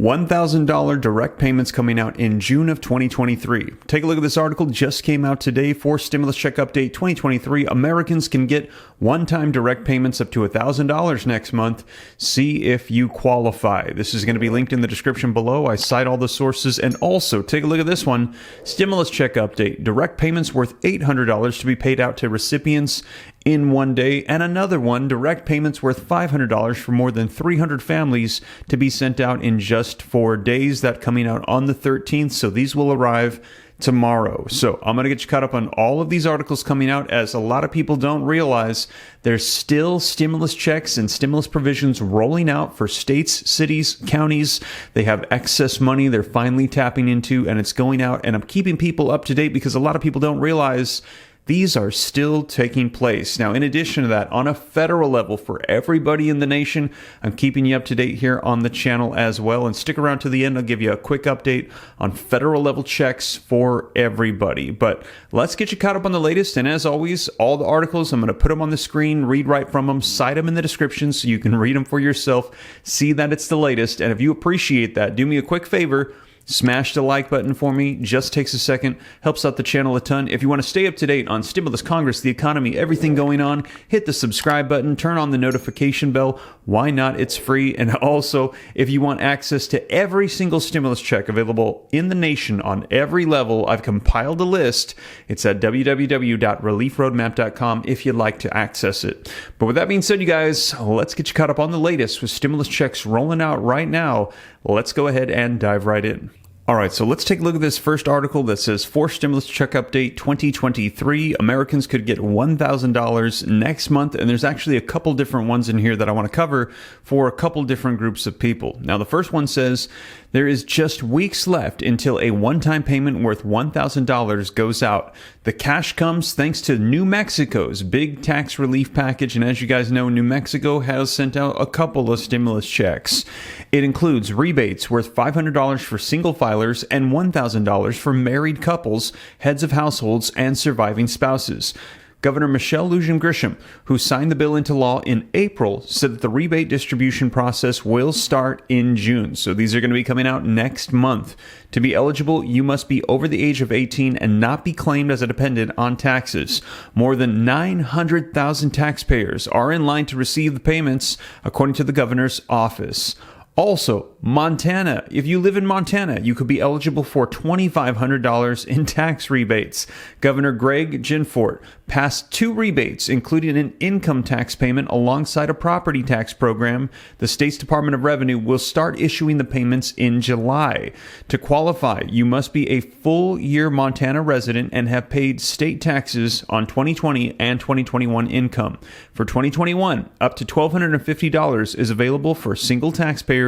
$1,000 direct payments coming out in June of 2023. Take a look at this article, just came out today for Stimulus Check Update 2023. Americans can get one-time direct payments up to $1,000 next month. See if you qualify. This is going to be linked in the description below. I cite all the sources. And also, take a look at this one. Stimulus Check Update. Direct payments worth $800 to be paid out to recipients in one day, and another one, direct payments worth $500 for more than 300 families to be sent out in just 4 days. That coming out on the 13th, so these will arrive tomorrow. So I'm going to get you caught up on all of these articles coming out, as a lot of people don't realize there's still stimulus checks and stimulus provisions rolling out for states, cities, counties. They have excess money they're finally tapping into, and it's going out, and I'm keeping people up to date because a lot of people don't realize these are still taking place. Now, in addition to that, on a federal level for everybody in the nation, I'm keeping you up to date here on the channel as well. And stick around to the end. I'll give you a quick update on federal level checks for everybody. But let's get you caught up on the latest. And as always, all the articles, I'm going to put them on the screen, read right from them, cite them in the description so you can read them for yourself, see that it's the latest. And if you appreciate that, do me a quick favor. Smash the like button for me. Just takes a second. Helps out the channel a ton. If you want to stay up to date on stimulus, Congress, the economy, everything going on, hit the subscribe button. Turn on the notification bell. Why not? It's free. And also, if you want access to every single stimulus check available in the nation on every level, I've compiled a list. It's at www.reliefroadmap.com if you'd like to access it. But with that being said, you guys, let's get you caught up on the latest with stimulus checks rolling out right now. Let's go ahead and dive right in. All right, so let's take a look at this first article that says, for Stimulus Check Update 2023, Americans could get $1,000 next month. And there's actually a couple different ones in here that I want to cover for a couple different groups of people. Now, the first one says, there is just weeks left until a one-time payment worth $1,000 goes out. The cash comes thanks to New Mexico's big tax relief package. And as you guys know, New Mexico has sent out a couple of stimulus checks. It includes rebates worth $500 for single filers and $1,000 for married couples, heads of households, and surviving spouses. Governor Michelle Lujan Grisham, who signed the bill into law in April, said that the rebate distribution process will start in June. So these are going to be coming out next month. To be eligible, you must be over the age of 18 and not be claimed as a dependent on taxes. More than 900,000 taxpayers are in line to receive the payments, according to the governor's office. Also, Montana. If you live in Montana, you could be eligible for $2,500 in tax rebates. Governor Greg Ginfort passed 2 rebates, including an income tax payment alongside a property tax program. The state's Department of Revenue will start issuing the payments in July. To qualify, you must be a full-year Montana resident and have paid state taxes on 2020 and 2021 income. For 2021, up to $1,250 is available for single taxpayers.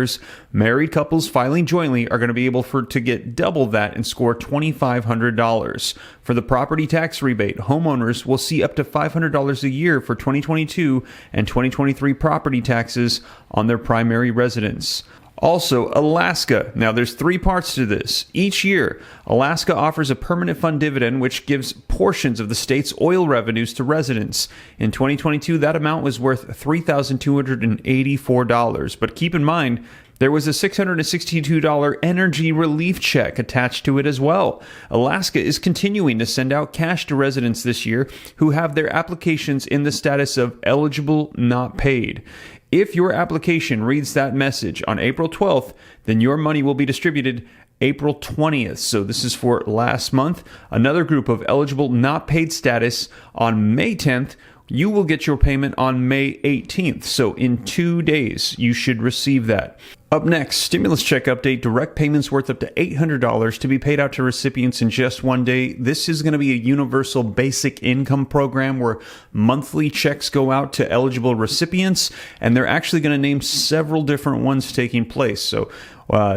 Married couples filing jointly are going to be able to get double that and score $2,500. For the property tax rebate, homeowners will see up to $500 a year for 2022 and 2023 property taxes on their primary residence. Also, Alaska. Now, there's 3 parts to this. Each year, Alaska offers a permanent fund dividend, which gives portions of the state's oil revenues to residents. In 2022, that amount was worth $3,284. But keep in mind, there was a $662 energy relief check attached to it as well. Alaska is continuing to send out cash to residents this year who have their applications in the status of eligible not paid. If your application reads that message on April 12th, then your money will be distributed April 20th. So this is for last month. Another group of eligible not paid status on May 10th. You will get your payment on May 18th. So in 2 days, you should receive that. Up next, stimulus check update, direct payments worth up to $800 to be paid out to recipients in just 1 day. This is going to be a universal basic income program where monthly checks go out to eligible recipients, and they're actually going to name several different ones taking place. So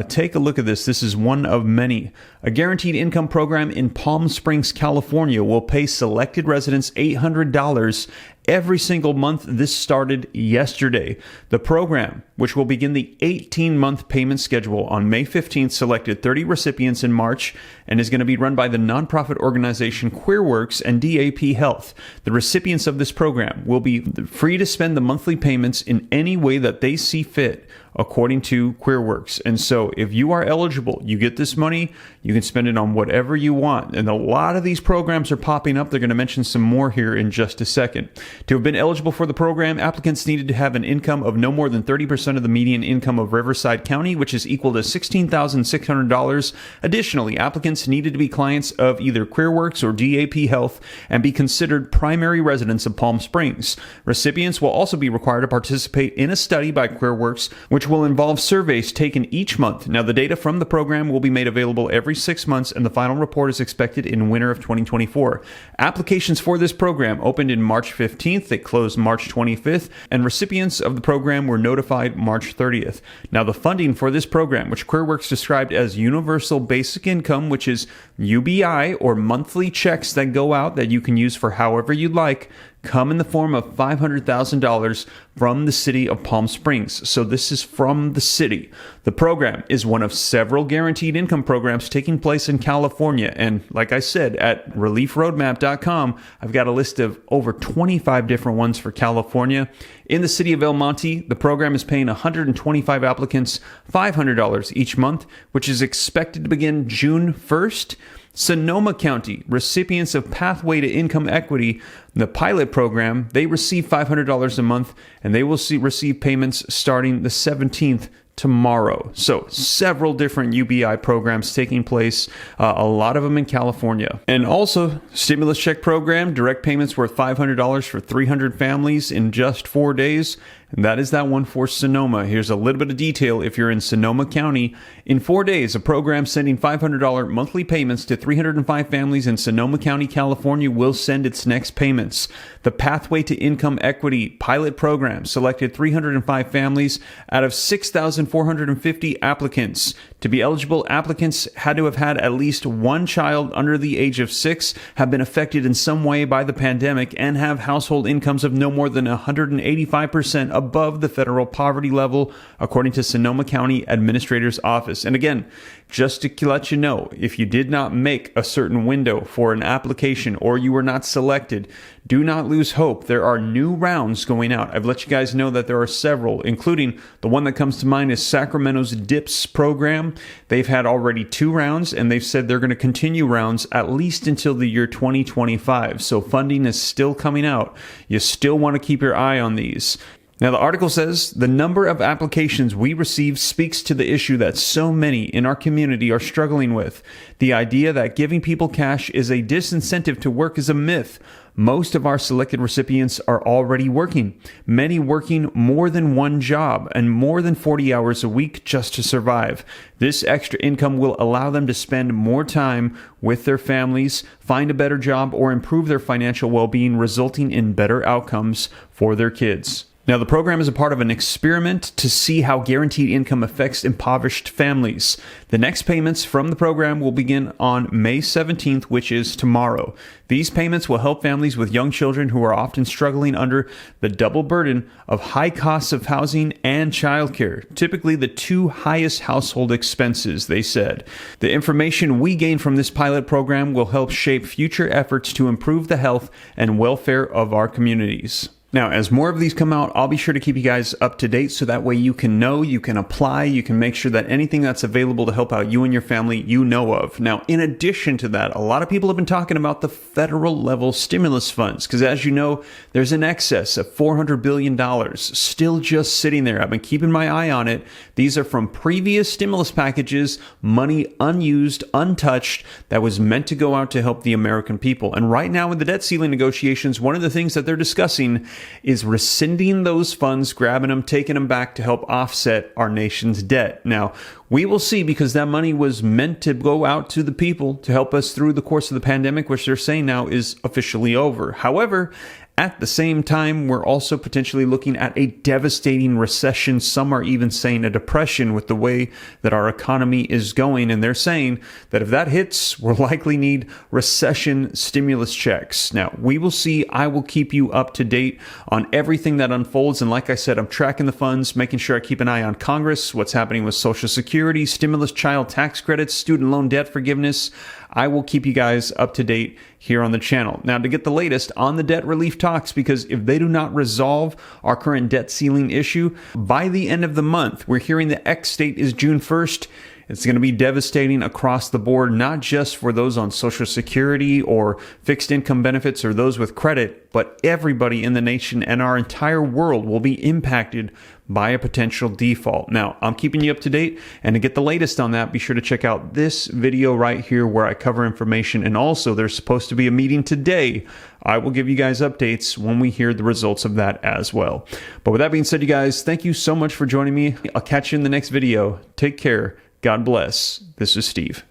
take a look at this. This is one of many. A guaranteed income program in Palm Springs, California will pay selected residents $800 every single month. This started yesterday. The program, which will begin the 18-month payment schedule on May 15th, selected 30 recipients in March and is going to be run by the nonprofit organization QueerWorks and DAP Health. The recipients of this program will be free to spend the monthly payments in any way that they see fit according to QueerWorks. And so if you are eligible, you get this money, you can spend it on whatever you want. And a lot of these programs are popping up. They're going to mention some more here in just a second. To have been eligible for the program, applicants needed to have an income of no more than 30% of the median income of Riverside County, which is equal to $16,600. Additionally, applicants needed to be clients of either QueerWorks or DAP Health and be considered primary residents of Palm Springs. Recipients will also be required to participate in a study by QueerWorks, which will involve surveys taken each month. Now, the data from the program will be made available every 6 months, and the final report is expected in winter of 2024. Applications for this program opened in March 15th. They closed March 25th, and recipients of the program were notified March 30th. Now, the funding for this program, which QueerWorks described as Universal Basic Income, which is UBI, or monthly checks that go out that you can use for however you'd like, come in the form of $500,000 from the city of Palm Springs. So this is from the city. The program is one of several guaranteed income programs taking place in California. And like I said, at reliefroadmap.com, I've got a list of over 25 different ones for California. In the city of El Monte, the program is paying 125 applicants $500 each month, which is expected to begin June 1st. Sonoma County, recipients of Pathway to Income Equity, the pilot program, they receive $500 a month, and they will receive payments starting the 17th tomorrow. So several different UBI programs taking place, a lot of them in California. And also, stimulus check program, direct payments worth $500 for 300 families in just 4 days. And that is that one for Sonoma. Here's a little bit of detail if you're in Sonoma County. In 4 days, a program sending $500 monthly payments to 305 families in Sonoma County, California will send its next payments. The Pathway to Income Equity pilot program selected 305 families out of 6,450 applicants. To be eligible, applicants had to have had at least one child under the age of 6, have been affected in some way by the pandemic, and have household incomes of no more than 185% above the federal poverty level, according to Sonoma County Administrator's Office. And again, just to let you know, if you did not make a certain window for an application or you were not selected, do not lose hope. There are new rounds going out. I've let you guys know that there are several, including the one that comes to mind is Sacramento's DIPS program. They've had already 2 rounds, and they've said they're going to continue rounds at least until the year 2025. So funding is still coming out. You still want to keep your eye on these. Now, the article says the number of applications we receive speaks to the issue that so many in our community are struggling with. The idea that giving people cash is a disincentive to work is a myth. Most of our selected recipients are already working, many working more than one job and more than 40 hours a week just to survive. This extra income will allow them to spend more time with their families, find a better job, or improve their financial well-being, resulting in better outcomes for their kids. Now, the program is a part of an experiment to see how guaranteed income affects impoverished families. The next payments from the program will begin on May 17th, which is tomorrow. These payments will help families with young children who are often struggling under the double burden of high costs of housing and childcare, typically the 2 highest household expenses, they said. The information we gain from this pilot program will help shape future efforts to improve the health and welfare of our communities. Now, as more of these come out, I'll be sure to keep you guys up to date so that way you can know, you can apply, you can make sure that anything that's available to help out you and your family, you know of. Now, in addition to that, a lot of people have been talking about the federal level stimulus funds because, as you know, there's an excess of $400 billion still just sitting there. I've been keeping my eye on it. These are from previous stimulus packages, money unused, untouched, that was meant to go out to help the American people. And right now with the debt ceiling negotiations, one of the things that they're discussing is rescinding those funds, grabbing them, taking them back to help offset our nation's debt. Now, we will see, because that money was meant to go out to the people to help us through the course of the pandemic, which they're saying now is officially over. However, at the same time, we're also potentially looking at a devastating recession. Some are even saying a depression with the way that our economy is going. And they're saying that if that hits, we'll likely need recession stimulus checks. Now, we will see. I will keep you up to date on everything that unfolds. And like I said, I'm tracking the funds, making sure I keep an eye on Congress, what's happening with Social Security, stimulus, child tax credits, student loan debt forgiveness. I will keep you guys up to date here on the channel. Now, to get the latest on the debt relief talks, because if they do not resolve our current debt ceiling issue by the end of the month, we're hearing the X date is June 1st. It's going to be devastating across the board, not just for those on Social Security or fixed income benefits or those with credit, but everybody in the nation and our entire world will be impacted by a potential default. Now, I'm keeping you up to date, and to get the latest on that, be sure to check out this video right here where I cover information. And also, there's supposed to be a meeting today. I will give you guys updates when we hear the results of that as well. But with that being said, you guys, thank you so much for joining me. I'll catch you in the next video. Take care. God bless. This is Steve.